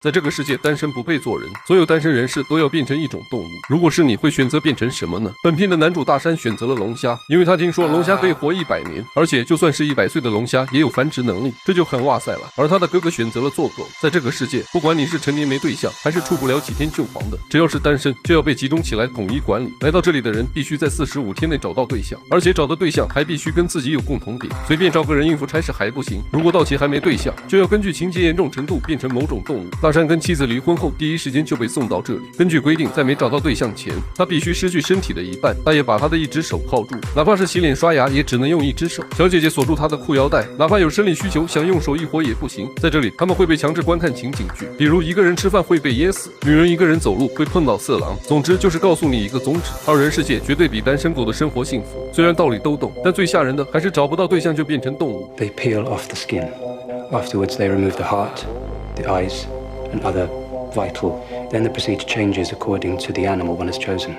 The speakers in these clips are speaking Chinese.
在这个世界，单身不配做人，所有单身人士都要变成一种动物。如果是你，会选择变成什么呢？本片的男主大山选择了龙虾，因为他听说龙虾可以活100年，而且就算是100岁的龙虾也有繁殖能力，这就很哇塞了。而他的哥哥选择了做狗。在这个世界，不管你是成年没对象，还是处不了几天就黄的，只要是单身，就要被集中起来统一管理。来到这里的人必须在45天内找到对象，而且找的对象还必须跟自己有共同点。随便找个人应付差事还不行，如果到期还没对象，就要根据情节严重程度变成某种动物。大山跟妻子离婚后，第一时间就被送到这里。根据规定，在没找到对象前，他必须失去身体的一半。他也把他的一只手铐住，哪怕是洗脸刷牙，也只能用一只手。小姐姐锁住他的裤腰带，哪怕有生理需求，想用手一活也不行。在这里，他们会被强制观看情景剧，比如一个人吃饭会被噎死，女人一个人走路会碰到色狼。总之就是告诉你一个宗旨：二人世界绝对比单身狗的生活幸福。虽然道理都懂，但最吓人的还是找不到对象就变成动物。 They peel off the skin. Afterwards, they remove the heart, the eyes, and other vital. Then the procedure changes according to the animal one has chosen.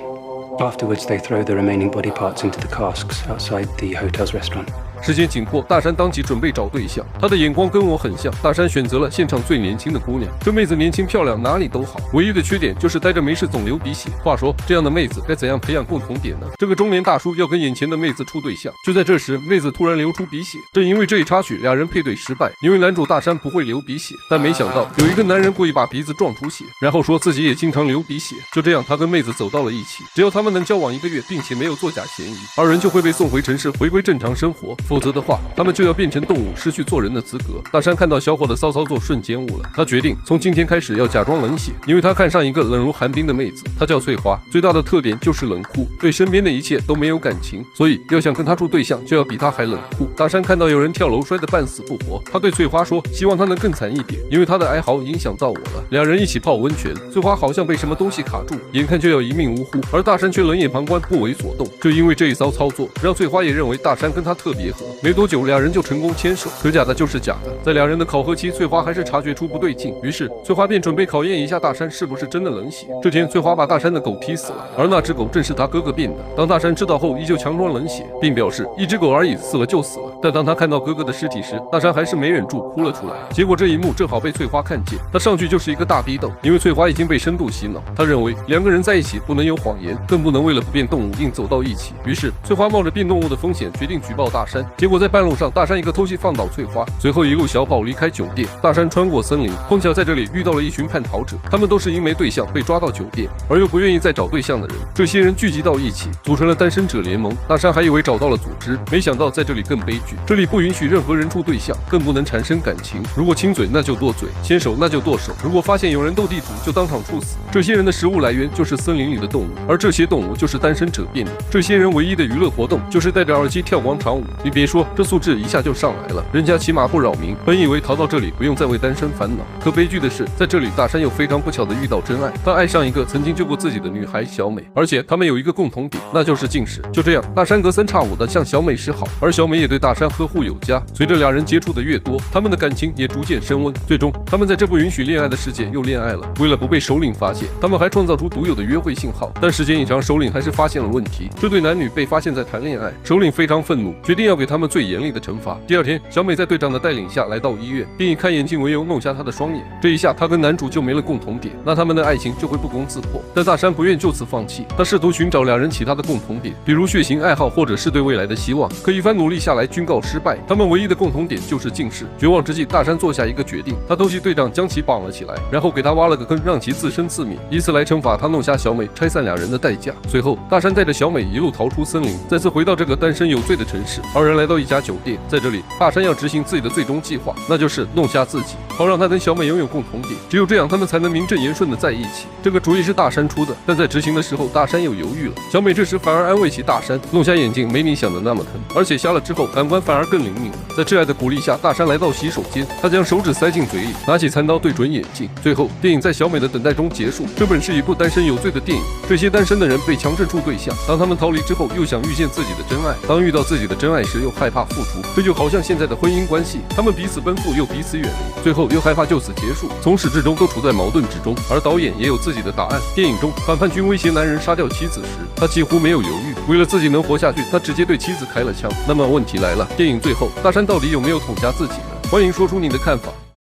Afterwards, they throw the remaining body parts into the casks outside the hotel's restaurant. 时间紧迫，大山当即准备找对象，他的眼光跟我很像。大山选择了现场最年轻的姑娘，这妹子年轻漂亮，哪里都好，唯一的缺点就是待着没事总流鼻血。话说，这样的妹子该怎样培养共同点呢？这个中年大叔要跟眼前的妹子处对象，就在这时，妹子突然流出鼻血。正因为这一插曲，俩人配对失败，因为男主大山不会流鼻血，但没想到有一个男人故意把鼻子撞出血，然后说自己也经常流鼻血。就这样，他跟妹子走到了一起。只要他们能交往1个月，并且没有作假嫌疑，二人就会被送回城市，回归正常生活。否则的话，他们就要变成动物，失去做人的资格。大山看到小伙的骚操作，瞬间悟了。他决定从今天开始要假装冷血，因为他看上一个冷如寒冰的妹子，她叫翠花，最大的特点就是冷酷，对身边的一切都没有感情，所以要想跟她处对象，就要比她还冷酷。大山看到有人跳楼摔得半死不活，他对翠花说，希望她能更惨一点，因为她的哀嚎影响到我了。两人一起泡温泉，翠花好像被什么东西卡住，眼看就要一命呜呼，而大山却冷眼旁观，不为所动。就因为这一骚操作，让翠花也认为大山跟她特别合。没多久，两人就成功牵手，可假的就是假的。在两人的考核期，翠花还是察觉出不对劲，于是翠花便准备考验一下大山是不是真的冷血。这天，翠花把大山的狗踢死了，而那只狗正是他哥哥变的。当大山知道后，依旧强装冷血，并表示一只狗而已，死了就死了。但当他看到哥哥的尸体时，大山还是没忍住哭了出来。结果这一幕正好被翠花看见，他上去就是一个大逼斗。因为翠花已经被深度洗脑，他认为两个人在一起不能有谎言，更不能为了不变动物硬走到一起。于是翠花冒着变动物的风险，决定举报大山。结果在半路上，大山一个偷袭放倒翠花，随后一路小跑离开酒店。大山穿过森林，碰巧在这里遇到了一群叛逃者，他们都是因没对象被抓到酒店，而又不愿意再找对象的人。这些人聚集到一起，组成了单身者联盟。大山还以为找到了组织，没想到在这里更悲剧。这里不允许任何人处对象，更不能产生感情。如果亲嘴，那就剁嘴；牵手，那就剁手。如果发现有人斗地主，就当场处死。这些人的食物来源就是森林里的动物，而这些动物就是单身者变的。这些人唯一的娱乐活动就是戴着耳机跳广场舞。你别说，这素质一下就上来了，人家起码不扰民。本以为逃到这里不用再为单身烦恼，可悲剧的是，在这里大山又非常不巧的遇到真爱，他爱上一个曾经救过自己的女孩小美，而且他们有一个共同点，那就是近视。就这样，大山隔三差五的向小美示好，而小美也对大山呵护有加。随着两人接触的越多，他们的感情也逐渐升温。最终，他们在这不允许恋爱的世界又恋爱了。为了不被首领发现，他们还创造出独有的约会信号。但时间一长，首领还是发现了问题。这对男女被发现在谈恋爱，首领非常愤怒，决定要给他们最严厉的惩罚。第二天，小美在队长的带领下来到医院，并以看眼镜为由弄瞎他的双眼。这一下，他跟男主就没了共同点，那他们的爱情就会不攻自破。但大山不愿就此放弃，他试图寻找两人其他的共同点，比如血型、爱好，或者是对未来的希望。可一番努力下来，均告失败。他们唯一的共同点就是近视。绝望之际，大山做下一个决定，他偷袭队长，将其绑了起来，然后给他挖了个坑，让其自生自灭，以此来惩罚他弄瞎小美、拆散两人的代价。随后，大山带着小美一路逃出森林，再次回到这个单身有罪的城市。二人来到一家酒店，在这里，大山要执行自己的最终计划，那就是弄瞎自己，好让他跟小美拥有共同点。只有这样，他们才能名正言顺的在一起。这个主意是大山出的，但在执行的时候，大山又犹豫了。小美这时反而安慰起大山，弄瞎眼睛没你想的那么疼，而且瞎了之后感官反而更灵敏了。在挚爱的鼓励下，大山来到洗手间，他将手指塞进嘴里，拿起餐刀对准眼睛。最后，电影在小美的等待中结束。这本是一部单身有罪的电影，这些单身的人被强制处对象，当他们逃离之后，又想遇见自己的真爱，当遇到自己的真爱时，又害怕付出。这就好像现在的婚姻关系，他们彼此奔赴又彼此远离，最后又害怕就此结束，从始至终都处在矛盾之中。而导演也有自己的答案。电影中，反叛军威胁男人杀掉妻子时，他几乎没有犹豫，为了自己能活下去，他直接对妻子开了枪。那么问题来了，电影最后，大山到底有没有捅瞎自己呢？欢迎说出你的看法。